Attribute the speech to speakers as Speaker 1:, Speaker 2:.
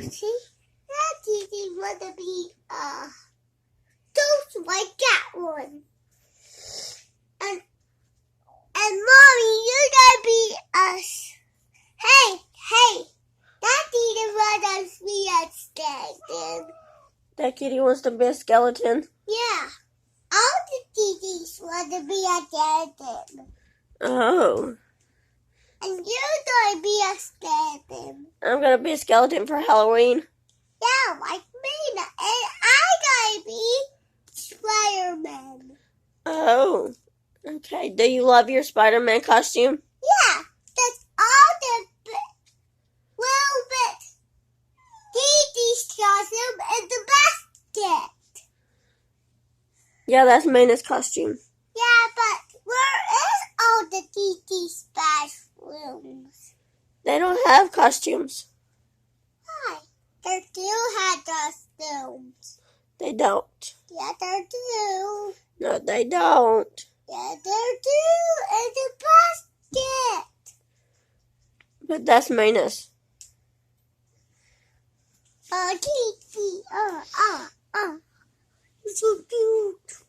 Speaker 1: See, that Gigi wanna be just like that one. And Mommy, you gotta be us. Hey, that Gigi wants me a skeleton.
Speaker 2: That kitty wants to be a skeleton?
Speaker 1: Yeah, all the Gigis want to be a skeleton.
Speaker 2: Oh.
Speaker 1: And you're gonna be a skeleton.
Speaker 2: I'm gonna be a skeleton for Halloween.
Speaker 1: Yeah, like me. And I gotta be Spider-Man.
Speaker 2: Oh. Okay. Do you love your Spider-Man costume?
Speaker 1: Yeah, that's all the little bit Gigi's costume in the basket.
Speaker 2: Yeah, that's Mina's costume.
Speaker 1: Yeah, but where is all the Gigi's bathrooms?
Speaker 2: They don't have costumes.
Speaker 1: Why? They do have costumes.
Speaker 2: They don't.
Speaker 1: Yeah, they do.
Speaker 2: No, they don't.
Speaker 1: Yeah, they do in the basket.
Speaker 2: But that's Mina's.
Speaker 1: Gigi, it's so cute.